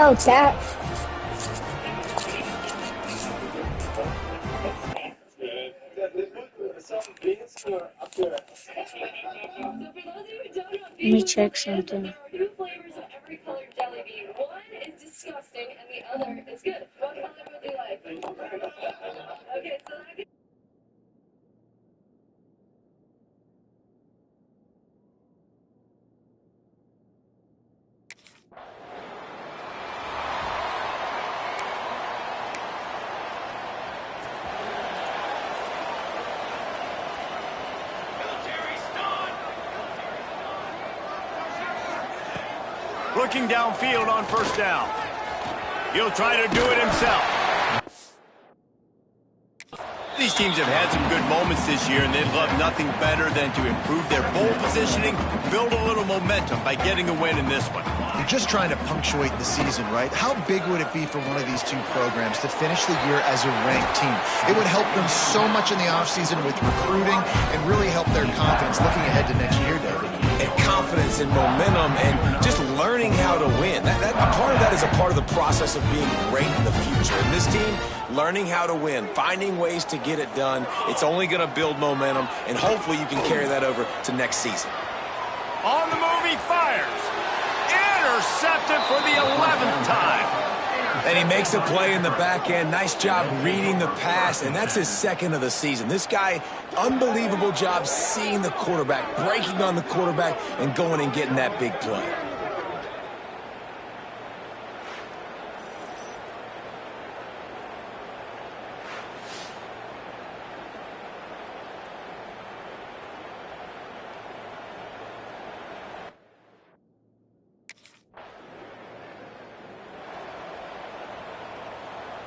hell is that? Let me check something. Looking downfield on first down. He'll try to do it himself. These teams have had some good moments this year, and they'd love nothing better than to improve their bowl positioning, build a little momentum by getting a win in this one. You're just trying to punctuate the season, right? How big would it be for one of these two programs to finish the year as a ranked team? It would help them so much in the offseason with recruiting and really help their confidence looking ahead to next year, David. And confidence and momentum and just learning how to win. A part of that is a part of the process of being great in the future. And this team, learning how to win, finding ways to get it done, it's only going to build momentum, and hopefully you can carry that over to next season. On the move, he fires. Intercepted for the 11th time. And he makes a play in the back end. Nice job reading the pass, and that's his second of the season. This guy, unbelievable job seeing the quarterback, breaking on the quarterback, and going and getting that big play.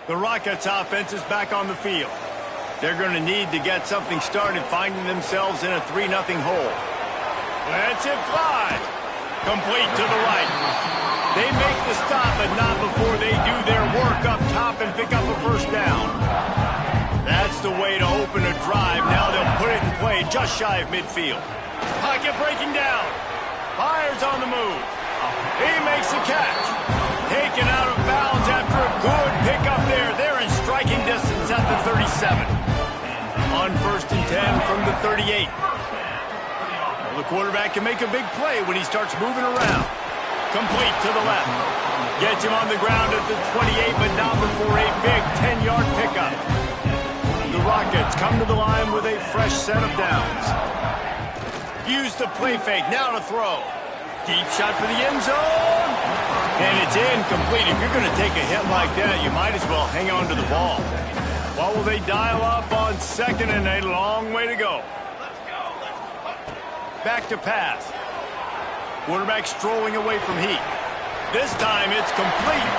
The Rockets offense is back on the field. They're going to need to get something started, finding themselves in a 3-0 hole. Let's it fly. Complete to the right. They make the stop, but not before they do their work up top and pick up a first down. That's the way to open a drive. Now they'll put it in play just shy of midfield. Pocket breaking down. Fires on the move. He makes the catch. Taken out of bounds after a good pickup there. They're in striking distance at the 37. On 1st and 10 from the 38. Well, the quarterback can make a big play when he starts moving around. Complete to the left. Gets him on the ground at the 28, but not before a big 10-yard pickup. The Rockets come to the line with a fresh set of downs. Use the play fake. Now to throw. Deep shot for the end zone. And it's incomplete. If you're going to take a hit like that, you might as well hang on to the ball. What will they dial up on second and a long way to go? Back to pass. Quarterback strolling away from heat. This time it's complete.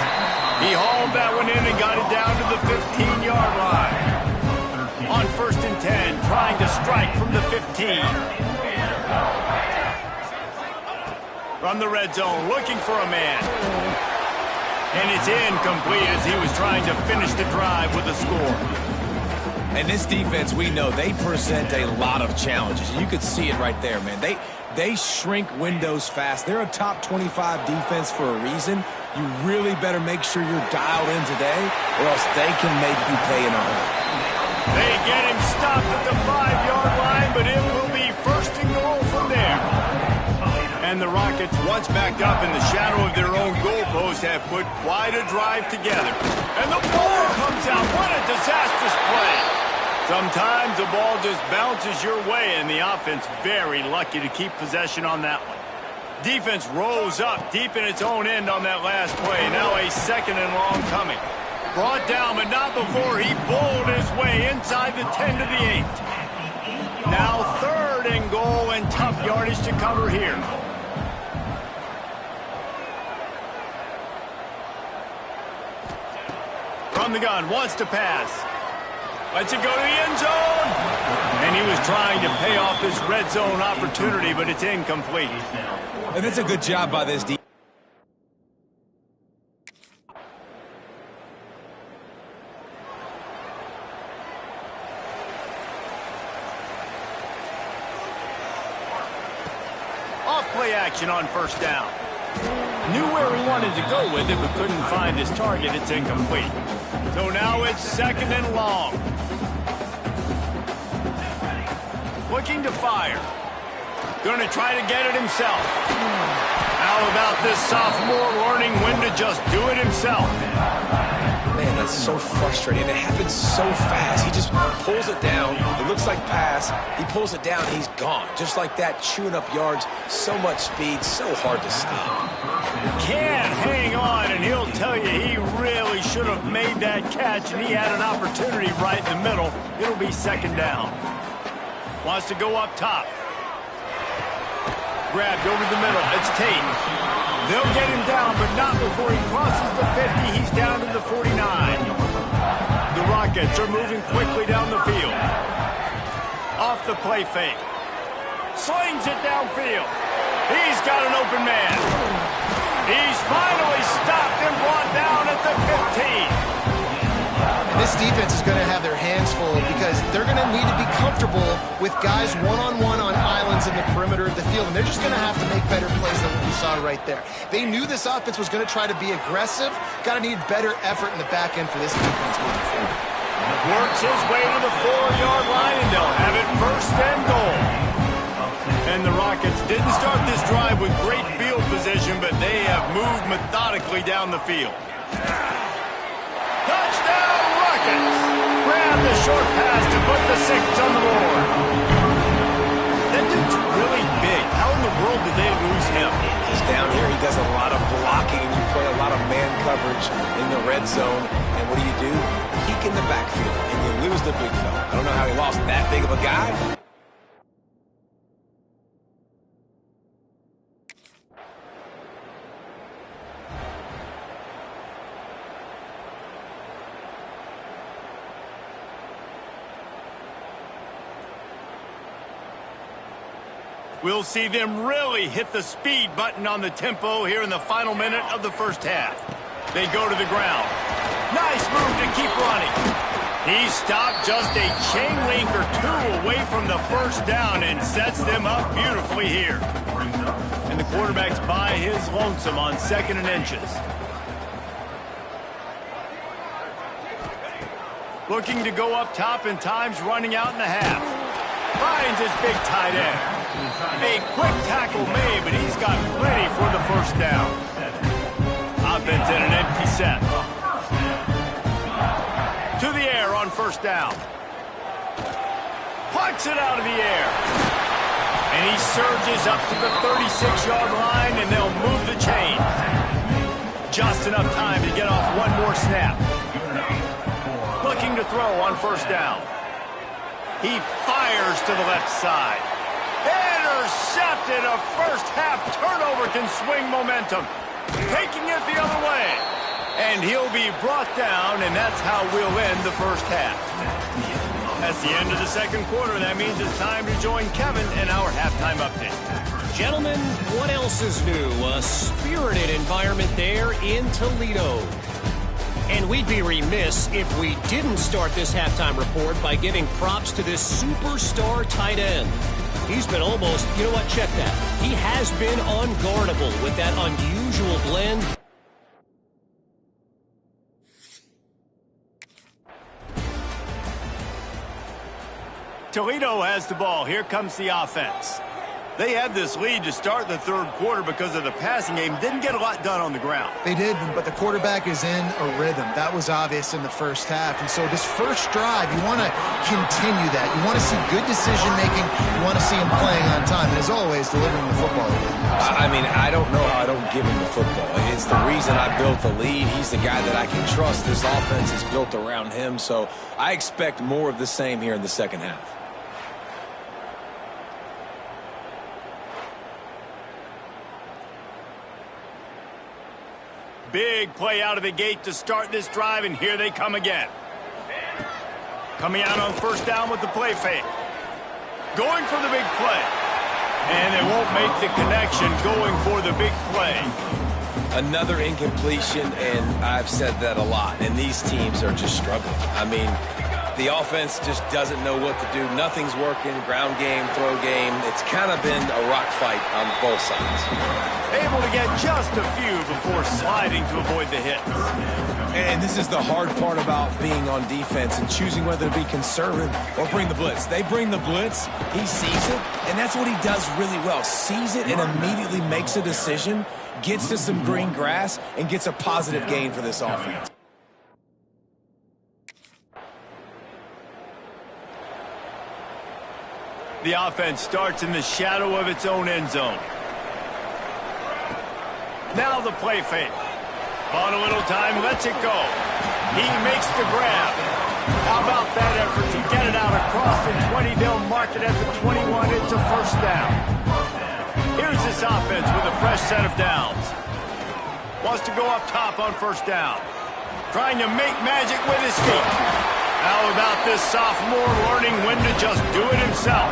He hauled that one in and got it down to the 15-yard line. On 1st and 10, trying to strike from the 15. From the red zone, looking for a man. And it's incomplete as he was trying to finish the drive with a score. And this defense, we know, they present a lot of challenges. You could see it right there, man. They shrink windows fast. They're a top 25 defense for a reason. You really better make sure you're dialed in today, or else they can make you pay in a hurry. They get him stopped at the 5-yard line, but it will be 1st and goal from there. And the Rockets, once backed up in the shadow of their own goalpost, have put quite a drive together. And the ball comes out. What a disastrous play. Sometimes the ball just bounces your way, and the offense very lucky to keep possession on that one. Defense rose up deep in its own end on that last play. Now a 2nd and long coming. Brought down, but not before he bowled his way inside the 10 to the 8. Now 3rd and goal, and tough yardage to cover here. From the gun, wants to pass. Lets it go to the end zone. And he was trying to pay off this red zone opportunity, but it's incomplete. And that's a good job by this defense. Off play action on 1st down. Knew where he wanted to go with it, but couldn't find his target. It's incomplete. So now it's 2nd and long. Looking to fire. Going to try to get it himself. How about this sophomore learning when to just do it himself? Man, that's so frustrating. It happens so fast. He just pulls it down. It looks like pass. He pulls it down. He's gone. Just like that, chewing up yards. So much speed. So hard to stop. Can't hang on, and he'll tell you he really should have made that catch, and he had an opportunity right in the middle. It'll be 2nd down. Wants to go up top. Grabbed over the middle. It's Tate. They'll get him down, but not before he crosses the 50. He's down to the 49. The Rockets are moving quickly down the field. Off the play fake. Slings it downfield. He's got an open man. He's finally stopped and brought down at the 15. This defense is going to have their hands full because they're going to need to be comfortable with guys one-on-one on islands in the perimeter of the field, and they're just going to have to make better plays than what we saw right there. They knew this offense was going to try to be aggressive. Got to need better effort in the back end for this defense moving forward. Works his way to the 4-yard line, and they'll have it 1st and goal. And the Rockets didn't start this drive with great field position, but they have moved methodically down the field. Touchdown, Rockets! Grab the short pass to put the 6 on the board. That dude's really big. How in the world did they lose him? He's down here. He does a lot of blocking. You play a lot of man coverage in the red zone. And what do? Peek in the backfield, and you lose the big fella. I don't know how he lost that big of a guy. We'll see them really hit the speed button on the tempo here in the final minute of the 1st half. They go to the ground. Nice move to keep running. He stopped just a chain link or 2 away from the 1st down and sets them up beautifully here. And the quarterback's by his lonesome on 2nd and inches. Looking to go up top, and time's running out in the half. Finds his big tight end. A quick tackle made, but he's got plenty for the 1st down. Offense in an empty set. To the air on 1st down. Plucks it out of the air. And he surges up to the 36-yard line, and they'll move the chain. Just enough time to get off one more snap. Looking to throw on 1st down. He fires to the left side. Intercepted. A 1st half turnover can swing momentum. Taking it the other way. And he'll be brought down, and that's how we'll end the 1st half. That's the end of the 2nd quarter. That means it's time to join Kevin in our halftime update. Gentlemen, what else is new? A spirited environment there in Toledo. And we'd be remiss if we didn't start this halftime report by giving props to this superstar tight end. He's been almost, you know what, check that. He has been unguardable with that unusual blend. Toledo has the ball. Here comes the offense. They had this lead to start the 3rd quarter because of the passing game. Didn't get a lot done on the ground. They did, but the quarterback is in a rhythm. That was obvious in the 1st half. And so this 1st drive, you want to continue that. You want to see good decision-making. You want to see him playing on time. And as always, delivering the football. I mean, I don't know how I don't give him the football. It's the reason I built the lead. He's the guy that I can trust. This offense is built around him. So I expect more of the same here in the 2nd half. Big play out of the gate to start this drive, and here they come again. Coming out on 1st down with the play fake. Going for the big play. And they won't make the connection going for the big play. Another incompletion, and I've said that a lot, and these teams are just struggling. I mean, The offense just doesn't know what to do. Nothing's working. Ground game, throw game. It's kind of been a rock fight on both sides. Able to get just a few before sliding to avoid the hit. And this is the hard part about being on defense and choosing whether to be conservative or bring the blitz. They bring the blitz, he sees it, and that's what he does really well. Sees it and immediately makes a decision, gets to some green grass, and gets a positive gain for this offense. The offense starts in the shadow of its own end zone. Now the play fake. On a little time, lets it go. He makes the grab. How about that effort to get it out across the 20? They'll mark it at the 21. It's a first down. Here's this offense with a fresh set of downs. Wants to go up top on first down. Trying to make magic with his feet. How about this sophomore learning when to just do it himself?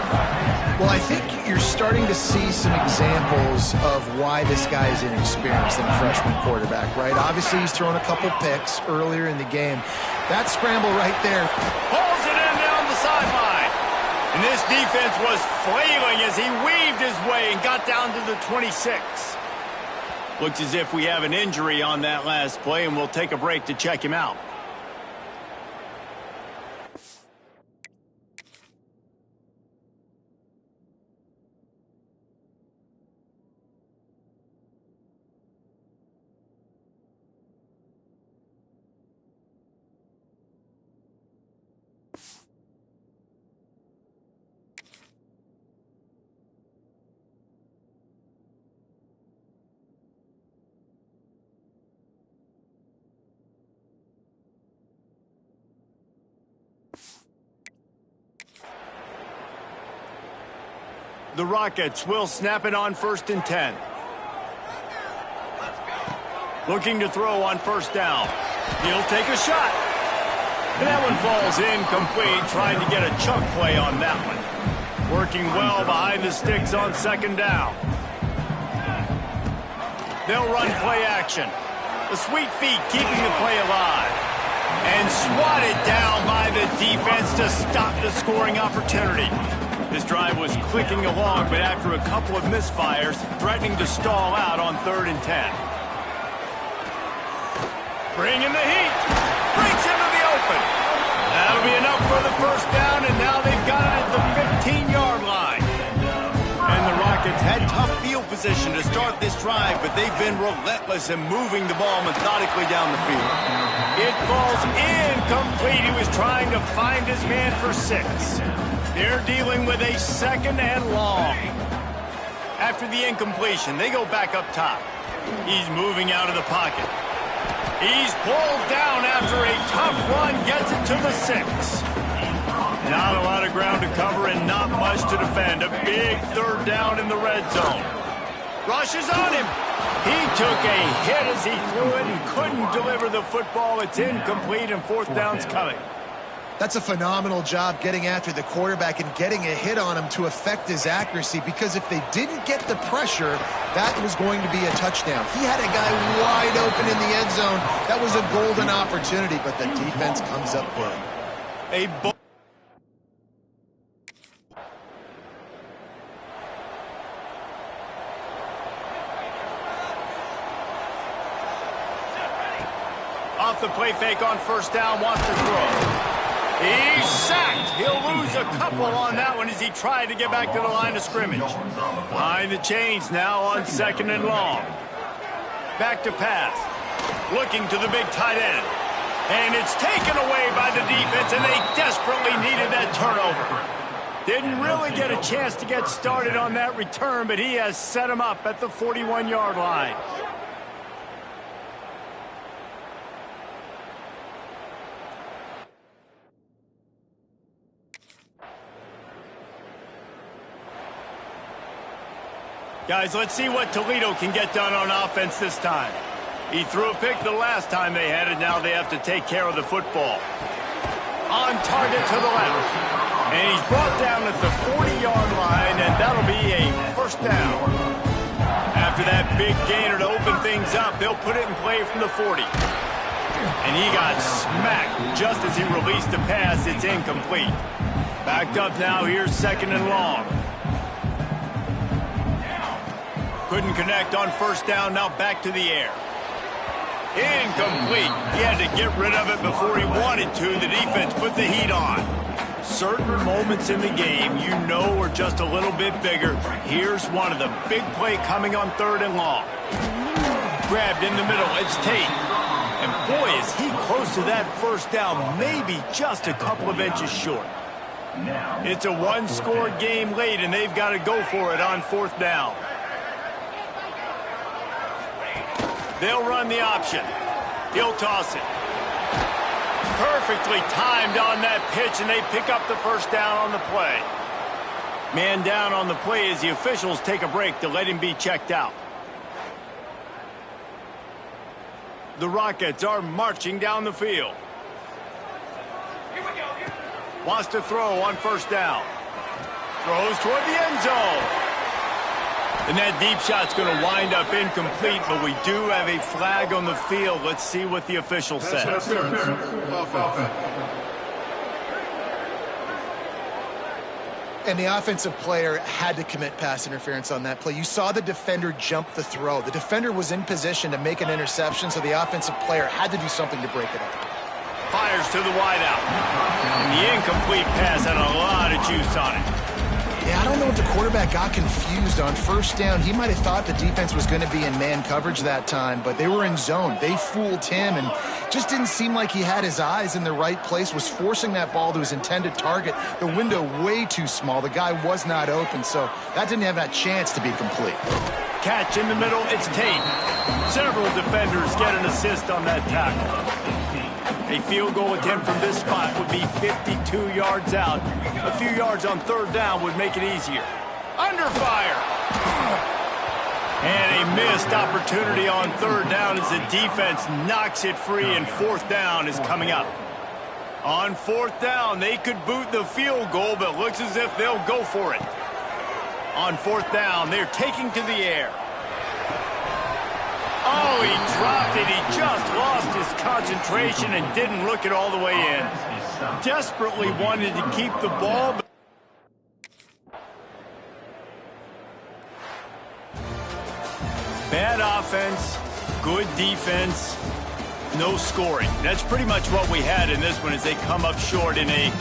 Well, I think you're starting to see some examples of why this guy is inexperienced in a freshman quarterback, right? Obviously, he's thrown a couple picks earlier in the game. That scramble right there. Pulls it in down the sideline. And this defense was flailing as he weaved his way and got down to the 26. Looks as if we have an injury on that last play, and we'll take a break to check him out. The Rockets will snap it on 1st and 10. Looking to throw on first down. He'll take a shot. And that one falls incomplete, trying to get a chunk play on that one. Working well behind the sticks on 2nd down. They'll run play action. The sweet feet keeping the play alive. And swatted down by the defense to stop the scoring opportunity. This drive was clicking along, but after a couple of misfires, threatening to stall out on 3rd and 10. Bringing the heat. Breaks into the open. That'll be enough for the first down, and now they've got it at the 15-yard line. And the Rockets had tough field position to start this drive, but they've been relentless in moving the ball methodically down the field. It falls incomplete. He was trying to find his man for 6. They're dealing with a 2nd and long. After the incompletion, they go back up top. He's moving out of the pocket. He's pulled down after a tough run, gets it to the 6. Not a lot of ground to cover and not much to defend. A big 3rd down in the red zone. Rushes on him. He took a hit as he threw it and couldn't deliver the football. It's incomplete and 4th down's coming. That's a phenomenal job getting after the quarterback and getting a hit on him to affect his accuracy, because if they didn't get the pressure, that was going to be a touchdown. He had a guy wide open in the end zone. That was a golden opportunity, but the defense comes up big. Off the play fake on first down, wants to throw. He's sacked. He'll lose a couple on that one as he tried to get back to the line of scrimmage. Behind the chains now on 2nd and long. Back to pass. Looking to the big tight end. And it's taken away by the defense, and they desperately needed that turnover. Didn't really get a chance to get started on that return, but he has set him up at the 41-yard line. Guys, let's see what Toledo can get done on offense this time. He threw a pick the last time they had it. Now they have to take care of the football. On target to the left. And he's brought down at the 40-yard line, and that'll be a first down. After that big gainer to open things up, they'll put it in play from the 40. And he got smacked just as he released the pass. It's incomplete. Backed up now. Here's 2nd and long. Couldn't connect on 1st down. Now back to the air. Incomplete. He had to get rid of it before he wanted to. The defense put the heat on. Certain moments in the game you know are just a little bit bigger. Here's one of them. Big play coming on 3rd and long. Grabbed in the middle. It's Tate. And boy, is he close to that 1st down. Maybe just a couple of inches short. It's a one-score game late, and they've got to go for it on 4th down. They'll run the option. He'll toss it. Perfectly timed on that pitch, and they pick up the 1st down on the play. Man down on the play as the officials take a break to let him be checked out. The Rockets are marching down the field. Wants to throw on 1st down. Throws toward the end zone. And that deep shot's going to wind up incomplete, but we do have a flag on the field. Let's see what the official says. And the offensive player had to commit pass interference on that play. You saw the defender jump the throw. The defender was in position to make an interception, so the offensive player had to do something to break it up. Fires to the wideout. And the incomplete pass had a lot of juice on it. Yeah, I don't know if the quarterback got confused on 1st down. He might have thought the defense was going to be in man coverage that time, but they were in zone. They fooled him and just didn't seem like he had his eyes in the right place, was forcing that ball to his intended target. The window way too small. The guy was not open, so that didn't have that chance to be complete. Catch in the middle, it's Tate. Several defenders get an assist on that tackle. A field goal attempt from this spot would be 52 yards out. A few yards on 3rd down would make it easier. Under fire. And a missed opportunity on 3rd down as the defense knocks it free, and 4th down is coming up. On 4th down, they could boot the field goal, but looks as if they'll go for it. On 4th down, they're taking to the air. Oh, he dropped it. He just lost his concentration and didn't look it all the way in. Desperately wanted to keep the ball. Bad offense, good defense, no scoring. That's pretty much what we had in this one as they come up short in a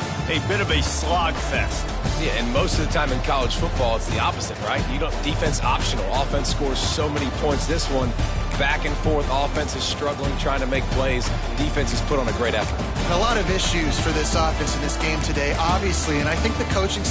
bit of a slog fest. Yeah, and most of the time in college football, it's the opposite, right? You don't defense optional. Offense scores so many points. This one, back and forth. Offense is struggling, trying to make plays. Defense has put on a great effort. A lot of issues for this offense in this game today, obviously, and I think the coaching...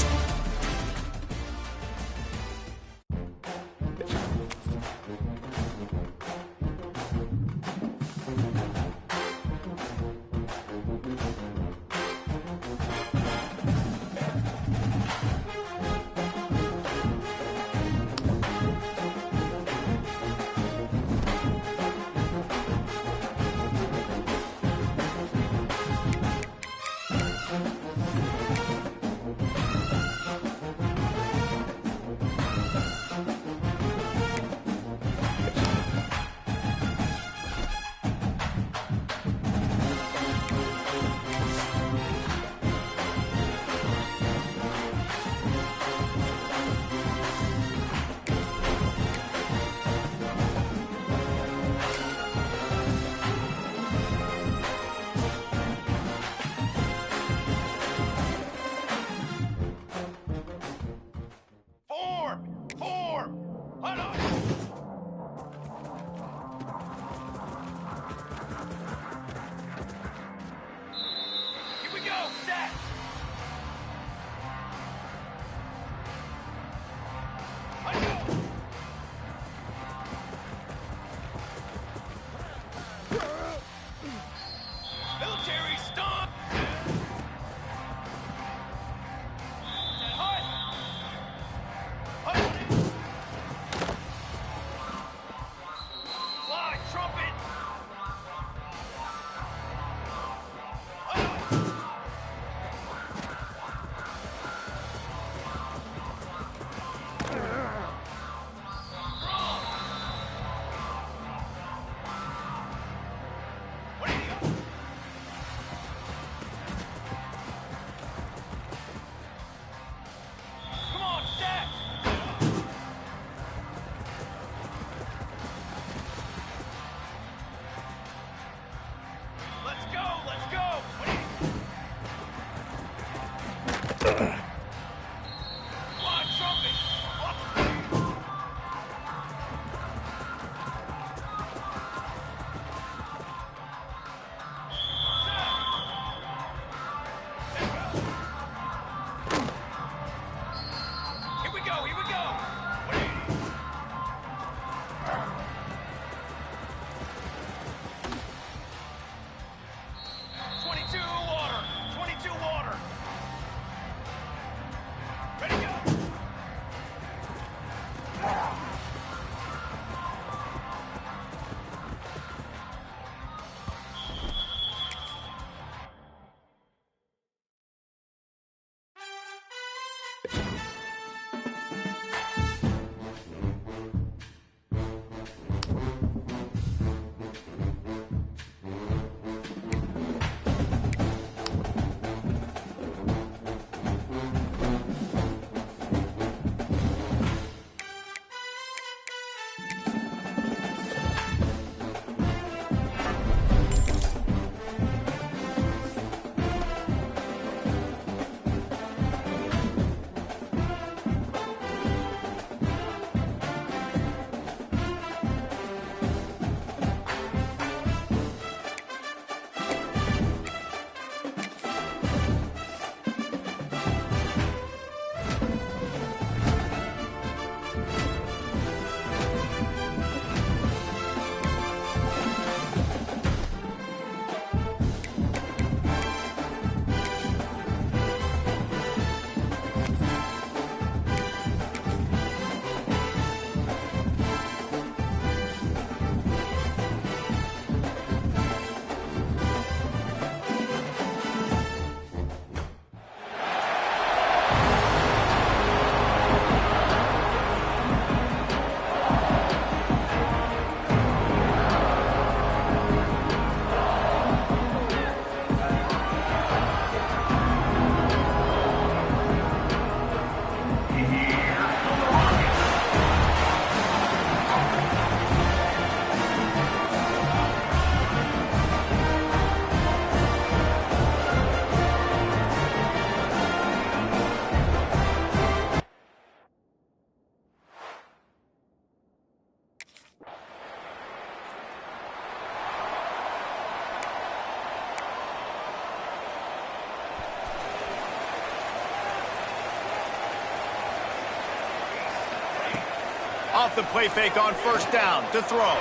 Off the play fake on first down to throw.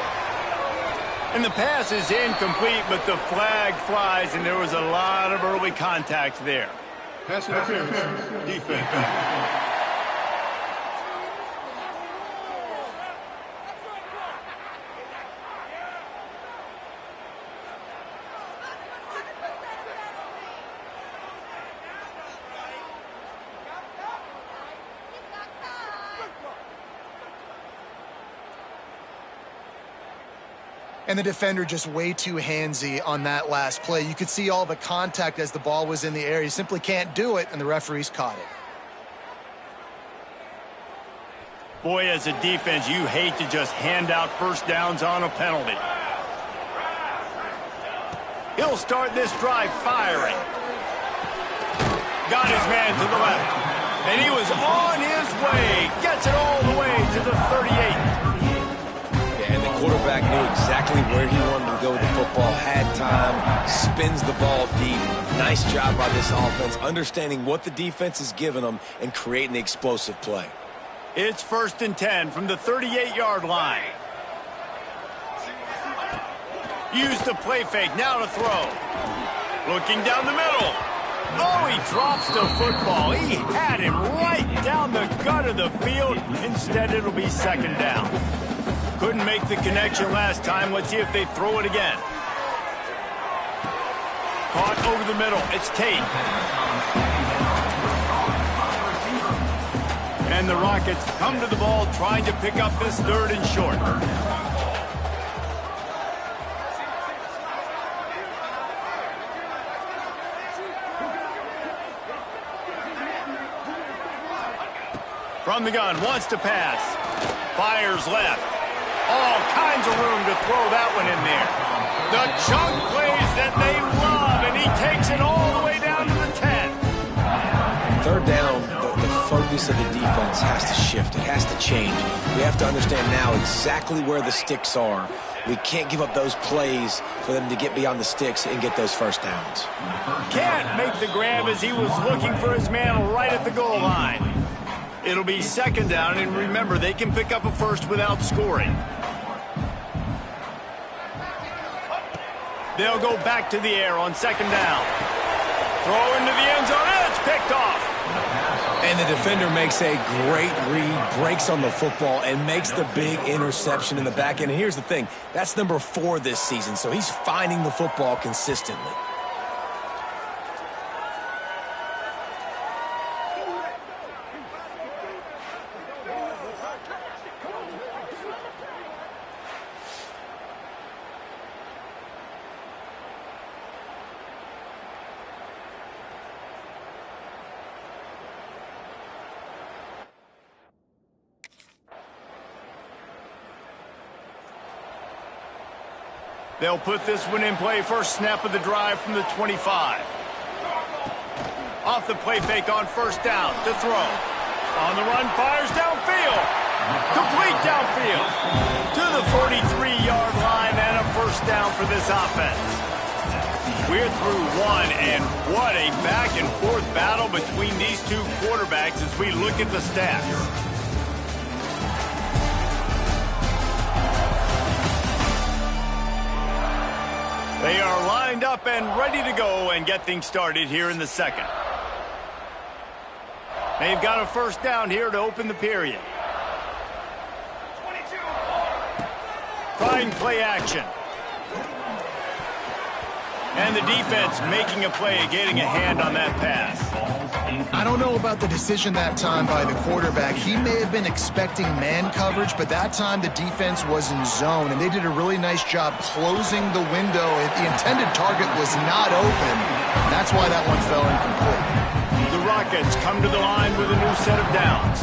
And the pass is incomplete, but the flag flies, and there was a lot of early contact there. Pass interference, defense. And the defender just way too handsy on that last play. You could see all the contact as the ball was in the air. You simply can't do it, and the referees caught it. Boy, as a defense, you hate to just hand out first downs on a penalty. He'll start this drive firing. Got his man to the left. And he was on his way. Gets it all the way to the 38. And the quarterback knew exactly where he wanted to go with the football, had time, spins the ball deep. Nice job by this offense, understanding what the defense is giving them and creating the explosive play. It's 1st and 10 from the 38-yard line. Use the play fake, now to throw. Looking down the middle. Oh, he drops the football. He had him right down the gut of the field. Instead, it'll be 2nd down. Couldn't make the connection last time. Let's see if they throw it again. Caught over the middle. It's Tate. And the Rockets come to the ball trying to pick up this 3rd and short. From the gun, wants to pass. Fires left. All kinds of room to throw that one in there. The chunk plays that they love, and he takes it all the way down to the 10. 3rd down, the focus of the defense has to shift. It has to change. We have to understand now exactly where the sticks are. We can't give up those plays for them to get beyond the sticks and get those first downs. Can't make the grab as he was looking for his man right at the goal line. It'll be 2nd down, and remember, they can pick up a first without scoring. They'll go back to the air on 2nd down. Throw into the end zone, and it's picked off. And the defender makes a great read, breaks on the football, and makes the big interception in the back end. And here's the thing, that's number 4 this season, so he's finding the football consistently. They'll put this one in play first snap of the drive from the 25. Off the play fake on first down to throw. On the run, fires downfield. Complete downfield. To the 43-yard line and a first down for this offense. We're through one, and what a back-and-forth battle between these two quarterbacks as we look at the stats. They are lined up and ready to go and get things started here in the second. They've got a first down here to open the period. 22. Trying play action. And the defense making a play, getting a hand on that pass. I don't know about the decision that time by the quarterback. He may have been expecting man coverage, but that time the defense was in zone, and they did a really nice job closing the window. The intended target was not open. That's why that one fell incomplete. The Rockets come to the line with a new set of downs.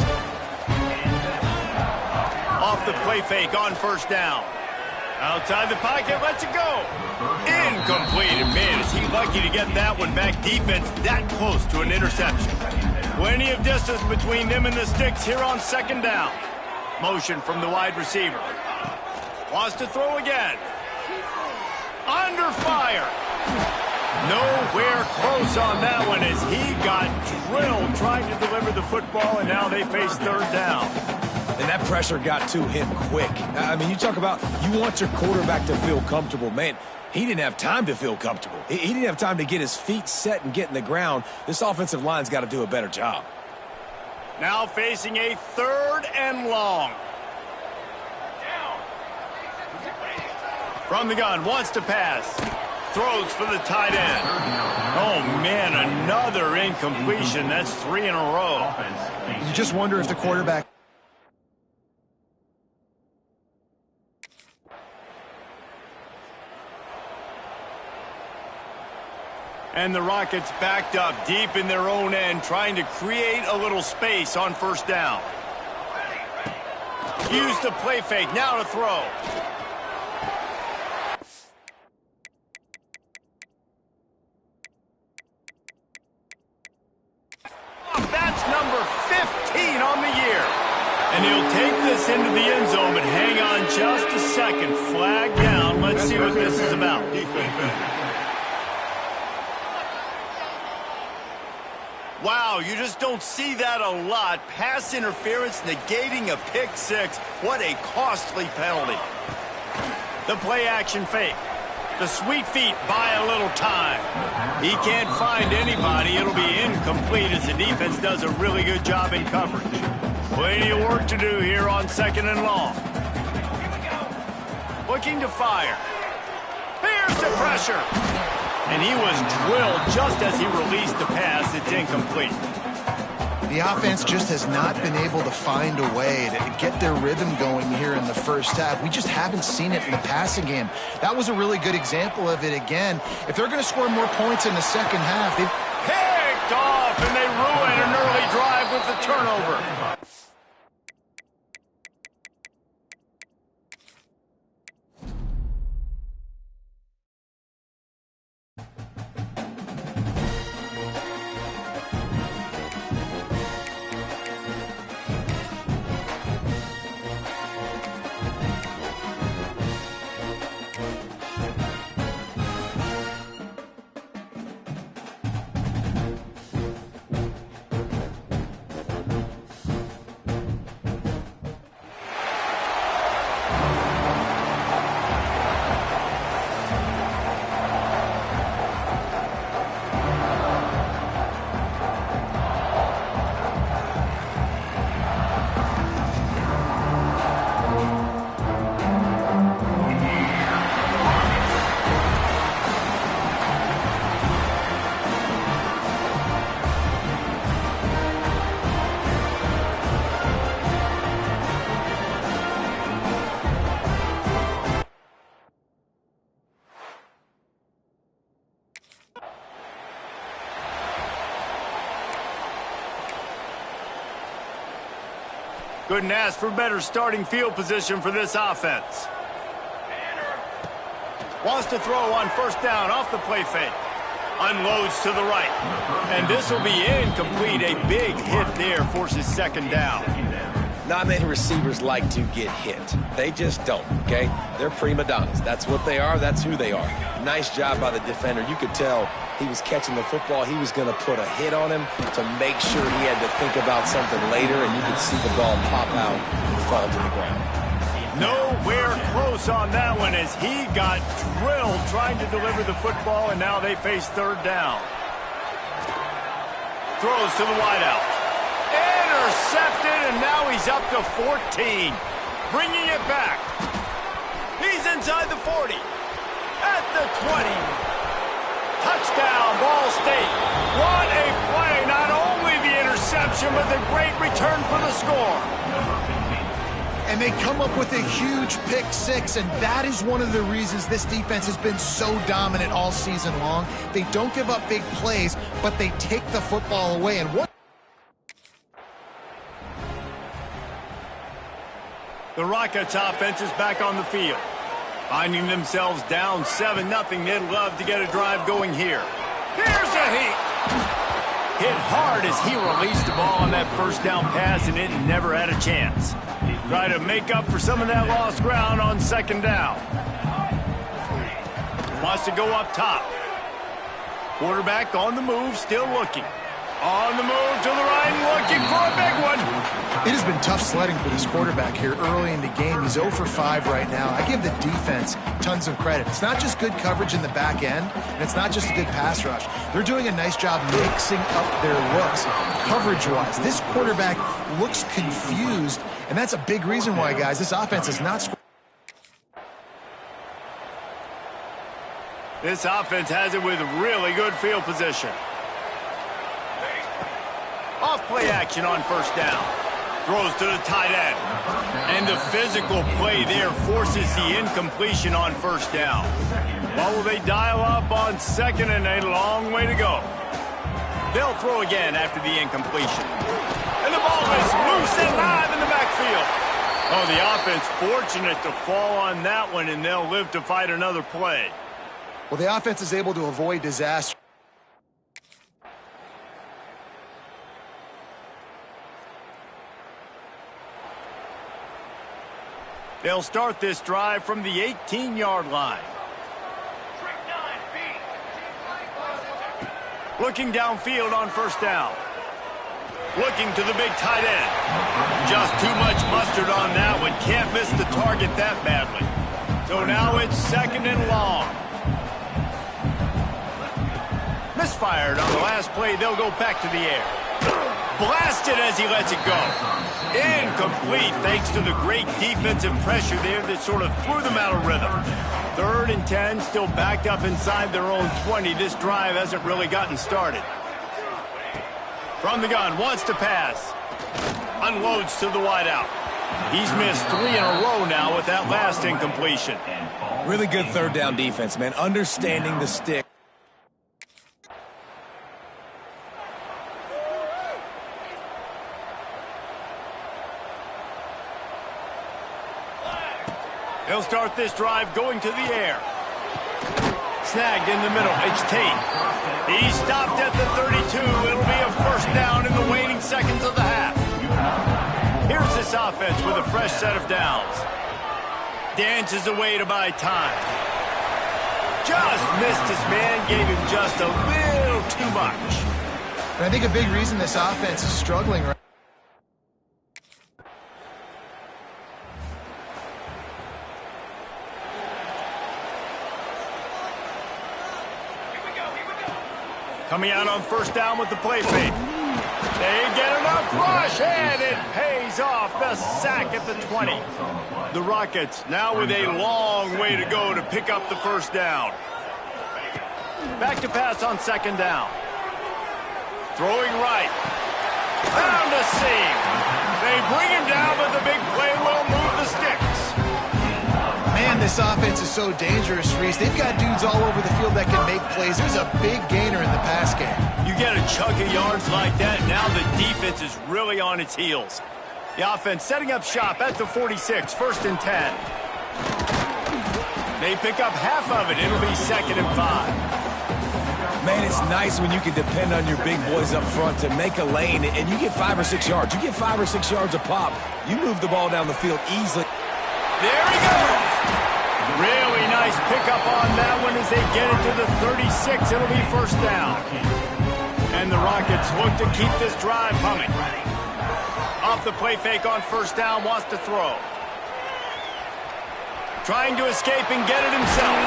Off the play fake on first down. Outside the pocket, lets it go. Incomplete. And man, is he lucky to get that one back. Defense that close to an interception. Plenty of distance between them and the sticks here on second down. Motion from the wide receiver. Wants to throw again. Under fire. Nowhere close on that one as he got drilled trying to deliver the football, and now they face third down. And that pressure got to him quick. I mean, you talk about you want your quarterback to feel comfortable. Man, he didn't have time to feel comfortable. He didn't have time to get his feet set and get in the ground. This offensive line's got to do a better job. Now facing a third and long. From the gun, wants to pass. Throws for the tight end. Oh, man, another incompletion. That's 3 in a row. You just wonder if the quarterback... And the Rockets backed up deep in their own end, trying to create a little space on first down. Use the play fake, now to throw. That's number 15 on the year. And he'll take this into the end zone, but hang on just a second. Flag down. Let's see what this is about. Wow, you just don't see that a lot. Pass interference negating a pick six. What a costly penalty. The play action fake. The sweet feet buy a little time. He can't find anybody. It'll be incomplete as the defense does a really good job in coverage. Plenty of work to do here on second and long. Looking to fire. Here's the pressure. And he was drilled just as he released the pass. It's incomplete. The offense just has not been able to find a way to get their rhythm going here in the first half. We just haven't seen it in the passing game. That was a really good example of it again. If they're going to score more points in the second half, they picked off, and they ruin an early drive with the turnover. Couldn't ask for better starting field position for this offense. Wants to throw on first down off the play fake. Unloads to the right. And this will be incomplete. A big hit there forces second down. Not many receivers like to get hit. They just don't, okay? They're prima donnas. That's what they are. That's who they are. Nice job by the defender. You could tell he was catching the football. He was going to put a hit on him to make sure he had to think about something later, and you could see the ball pop out and fall to the ground. Nowhere close on that one as he got drilled trying to deliver the football, and now they face third down. Throws to the wideout. Intercepted, and now he's up to 14. Bringing it back. He's inside the 40. At the 20. Touchdown, Ball State. What a play. Not only the interception, but the great return for the score. And they come up with a huge pick six, and that is one of the reasons this defense has been so dominant all season long. They don't give up big plays, but they take the football away. And what? The Rockets offense is back on the field. Finding themselves down 7-0, they'd love to get a drive going here. Here's a heat. Hit hard as he released the ball on that first down pass, and it never had a chance. Try to make up for some of that lost ground on second down. Wants to go up top. Quarterback on the move, still looking. On the move to the right, looking for a big one. It has been tough sledding for this quarterback here early in the game. He's 0 for 5 right now. I give the defense tons of credit. It's not just good coverage in the back end, and it's not just a good pass rush. They're doing a nice job mixing up their looks coverage-wise. This quarterback looks confused, and that's a big reason why, guys, this offense is not scoring. This offense has it with really good field position. Off play action on first down. Throws to the tight end. And the physical play there forces the incompletion on first down. What will they dial up on second and a long way to go? They'll throw again after the incompletion. And the ball is loose and live in the backfield. Oh, the offense fortunate to fall on that one, and they'll live to fight another play. Well, the offense is able to avoid disaster. They'll start this drive from the 18-yard line. Looking downfield on first down. Looking to the big tight end. Just too much mustard on that one. Can't miss the target that badly. So now it's second and long. Misfired on the last play. They'll go back to the air. Blasted as he lets it go. Incomplete thanks to the great defensive pressure there that sort of threw them out of rhythm. 3rd and 10, still backed up inside their own 20. This drive hasn't really gotten started. From the gun, wants to pass. Unloads to the wideout. He's missed 3 in a row now with that last incompletion. Really good third down defense, man. Understanding the stick. They'll start this drive going to the air. Snagged in the middle. It's Tate. He's stopped at the 32. It'll be a first down in the waning seconds of the half. Here's this offense with a fresh set of downs. Dances away to buy time. Just missed his man. Gave him just a little too much. And I think a big reason this offense is struggling right. Coming out on first down with the play fake. They get enough rush, and it pays off. The sack at the 20. The Rockets now with a long way to go to pick up the first down. Back to pass on second down. Throwing right. Found a seam. They bring him down, but the big play will move the sticks. Man, this offense is so dangerous, Reese. They've got dudes all over the field that can make plays. There's a big gainer in the pass game. You get a chunk of yards like that, now the defense is really on its heels. The offense setting up shop at the 46, 1st and 10. They pick up half of it. It'll be 2nd and 5. Man, it's nice when you can depend on your big boys up front to make a lane, and you get 5 or 6 yards. You get 5 or 6 yards a pop, you move the ball down the field easily. There he goes! Really nice pickup on that one as they get it to the 36. It'll be 1st down. And the Rockets look to keep this drive humming. Off the play fake on 1st down, wants to throw. Trying to escape and get it himself.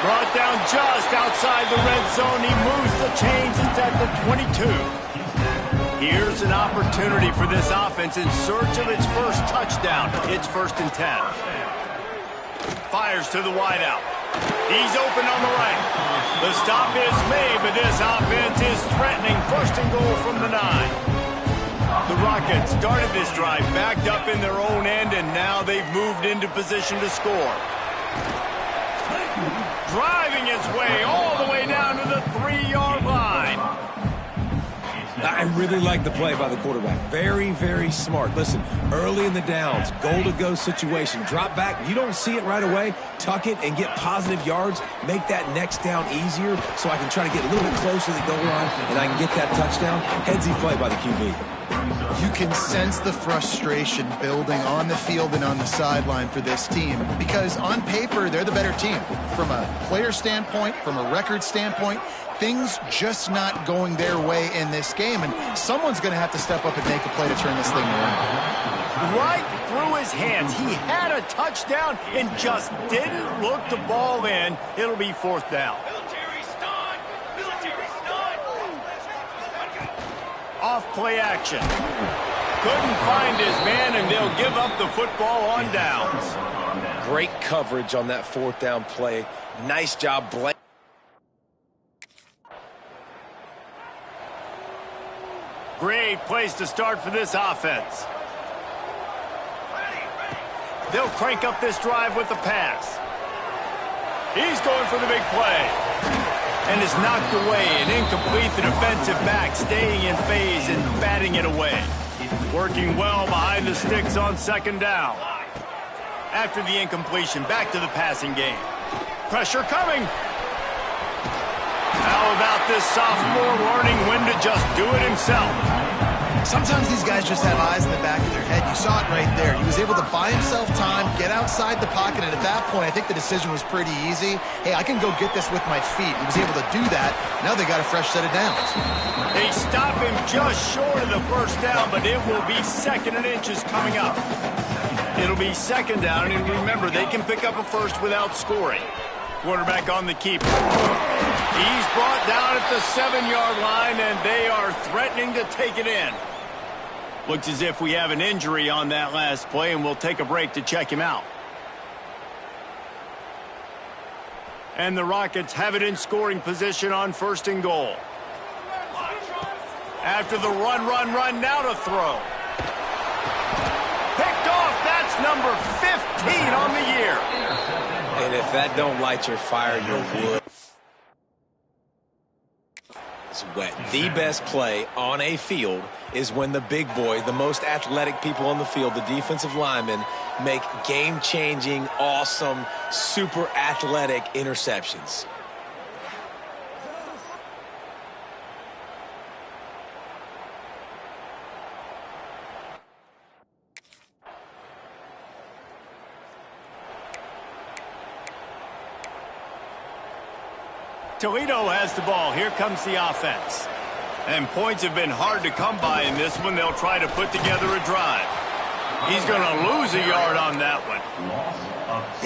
Brought down just outside the red zone. He moves the chains. It's at the 22. Here's an opportunity for this offense in search of its first touchdown. It's 1st and 10. Fires to the wideout. He's open on the right. The stop is made, but this offense is threatening 1st and goal from the 9. The Rockets started this drive backed up in their own end, and now they've moved into position to score. Driving his way all the way down to the 3-yard line. I really like the play by the quarterback. Very, very smart. Listen, early in the downs, goal-to-go situation, drop back. You don't see it right away. Tuck it and get positive yards. Make that next down easier so I can try to get a little bit closer to the goal line and I can get that touchdown. Headsy play by the QB. You can sense the frustration building on the field and on the sideline for this team because on paper, they're the better team. From a player standpoint, from a record standpoint, things just not going their way in this game, and someone's going to have to step up and make a play to turn this thing around. Right through his hands. He had a touchdown and just didn't look the ball in. It'll be 4th down. Off play action. Couldn't find his man, and they'll give up the football on downs. Great coverage on that 4th down play. Nice job, Blake. Great place to start for this offense. They'll crank up this drive with the pass. He's going for the big play. And is knocked away and incomplete. The defensive back staying in phase and batting it away. Working well behind the sticks on 2nd down. After the incompletion, back to the passing game. Pressure coming. How about this sophomore learning when to just do it himself? Sometimes these guys just have eyes in the back of their head. You saw it right there. He was able to buy himself time, get outside the pocket, and at that point, I think the decision was pretty easy. Hey, I can go get this with my feet. He was able to do that. Now they got a fresh set of downs. They stop him just short of the 1st down, but it will be 2nd and inches coming up. It'll be 2nd down, and remember, they can pick up a first without scoring. Quarterback on the keeper. He's brought down at the 7-yard line, and they are threatening to take it in. Looks as if we have an injury on that last play, and we'll take a break to check him out. And the Rockets have it in scoring position on 1st and goal. After the run, now to throw. Picked off, that's number 15 on the year. And if that don't light your fire, your wood. It's wet. The best play on a field is when the big boy, the most athletic people on the field, the defensive linemen, make game-changing, awesome, super athletic interceptions. Toledo has the ball. Here comes the offense. And points have been hard to come by in this one. They'll try to put together a drive. He's going to lose a yard on that one.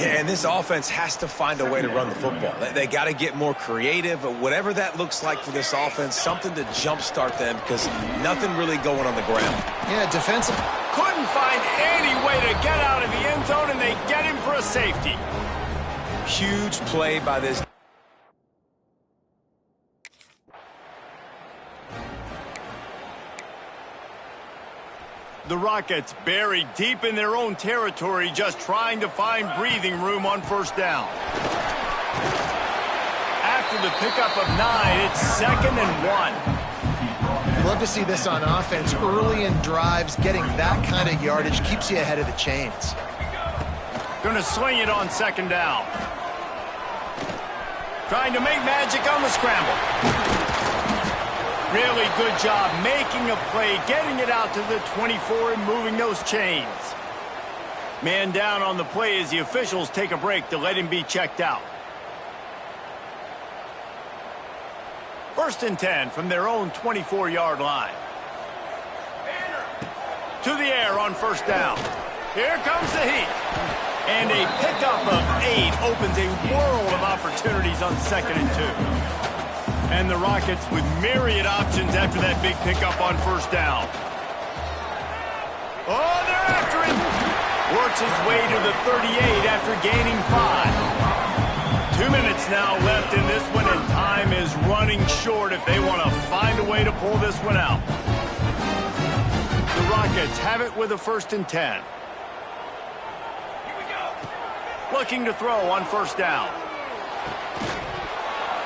Yeah, and this offense has to find a way to run the football. They got to get more creative, whatever that looks like for this offense, something to jumpstart them because nothing really going on the ground. Yeah, defensive. Couldn't find any way to get out of the end zone, and they get him for a safety. Huge play by this. The Rockets buried deep in their own territory, just trying to find breathing room on 1st down. After the pickup of 9, it's 2nd and 1. Love to see this on offense. Early in drives, getting that kind of yardage keeps you ahead of the chains. Gonna sling it on second down. Trying to make magic on the scramble. Really good job making a play, getting it out to the 24 and moving those chains. Man down on the play as the officials take a break to let him be checked out. 1st and 10 from their own 24-yard line. To the air on 1st down. Here comes the heat. And a pickup of 8 opens a world of opportunities on 2nd and 2. And the Rockets with myriad options after that big pickup on 1st down. Oh, they're after him. Works his way to the 38 after gaining 5. 2 minutes now left in this one, and time is running short if they want to find a way to pull this one out. The Rockets have it with a 1st and 10. Looking to throw on 1st down.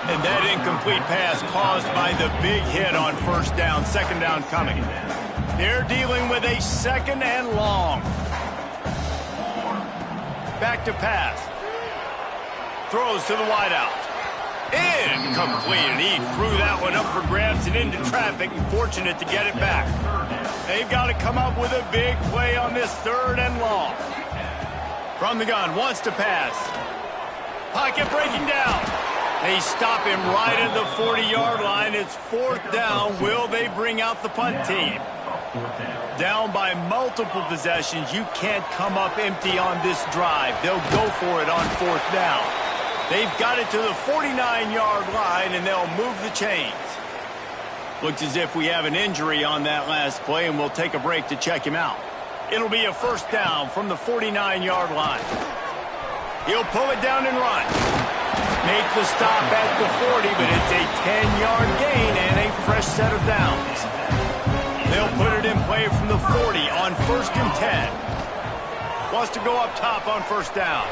And that incomplete pass caused by the big hit on 1st down. 2nd down coming. They're dealing with a 2nd and long. Back to pass. Throws to the wideout. Incomplete. And he threw that one up for grabs and into traffic, and fortunate to get it back. They've got to come up with a big play on this 3rd and long. From the gun, wants to pass. Pocket breaking down. They stop him right at the 40-yard line. It's 4th down. Will they bring out the punt team? Down by multiple possessions. You can't come up empty on this drive. They'll go for it on 4th down. They've got it to the 49-yard line, and they'll move the chains. Looks as if we have an injury on that last play, and we'll take a break to check him out. It'll be a 1st down from the 49-yard line. He'll pull it down and run. Make the stop at the 40, but it's a 10-yard gain and a fresh set of downs. They'll put it in play from the 40 on 1st and 10. Wants to go up top on 1st down.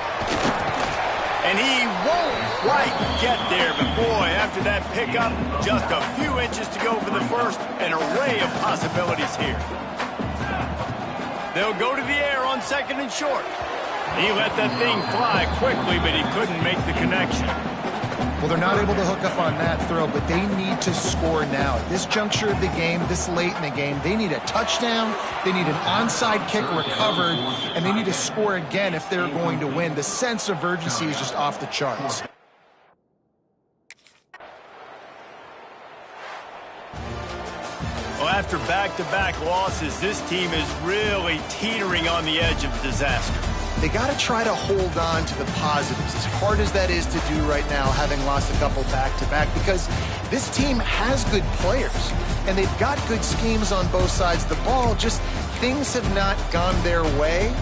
And he won't quite get there, but boy, after that pickup, just a few inches to go for the 1st. An array of possibilities here. They'll go to the air on 2nd and short. He let that thing fly quickly, but he couldn't make the connection. Well, they're not able to hook up on that throw, but they need to score now. At this juncture of the game, this late in the game, they need a touchdown, they need an onside kick recovered, and they need to score again if they're going to win. The sense of urgency is just off the charts. Well, after back-to-back losses, this team is really teetering on the edge of disaster. They got to try to hold on to the positives, as hard as that is to do right now, having lost a couple back-to-back, because this team has good players, and they've got good schemes on both sides of the ball, just things have not gone their way.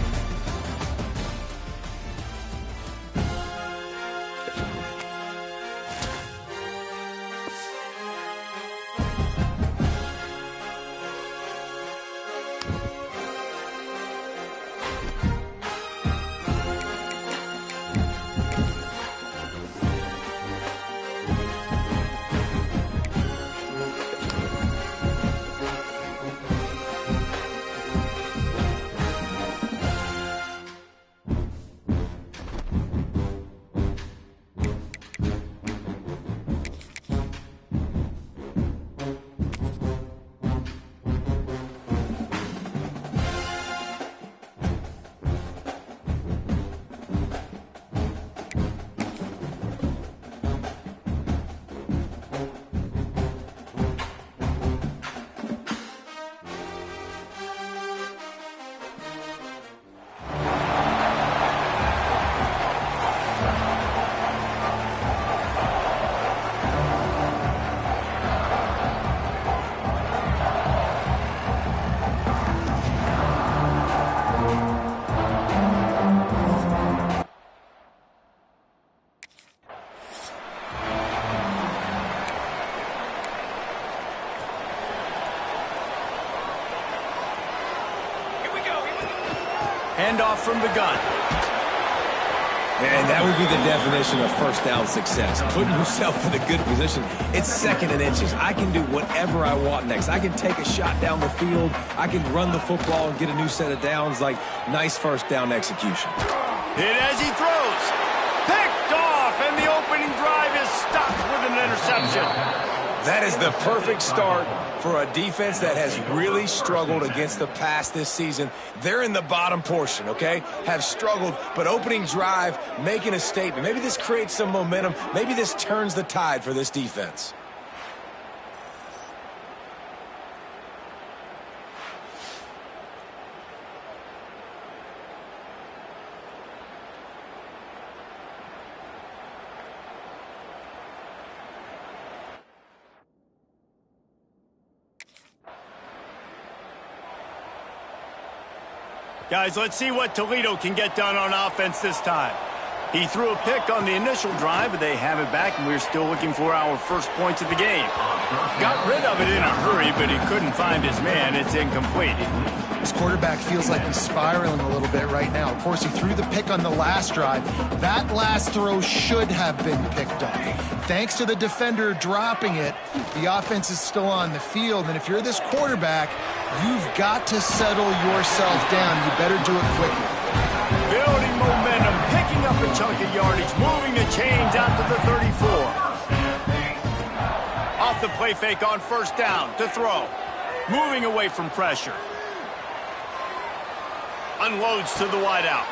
Handoff from the gun. And that would be the definition of 1st down success. Putting yourself in a good position. It's 2nd and inches. I can do whatever I want next. I can take a shot down the field. I can run the football and get a new set of downs. Like, nice 1st down execution. Hit as he throws. Picked off, and the opening drive is stopped with an interception. That is the perfect start for a defense that has really struggled against the pass this season. They're in the bottom portion, okay? Have struggled, but opening drive, making a statement. Maybe this creates some momentum. Maybe this turns the tide for this defense. Guys, let's see what Toledo can get done on offense this time. He threw a pick on the initial drive, but they have it back, and we're still looking for our first points of the game. Got rid of it in a hurry, but he couldn't find his man. It's incomplete. This quarterback feels like he's spiraling a little bit right now. Of course, he threw the pick on the last drive. That last throw should have been picked up. Thanks to the defender dropping it, the offense is still on the field. And if you're this quarterback, you've got to settle yourself down. You better do it quickly. Building momentum, picking up a chunk of yardage, moving the chains out to the 34. Off the play fake on first down to throw. Moving away from pressure. Unloads to the wideout.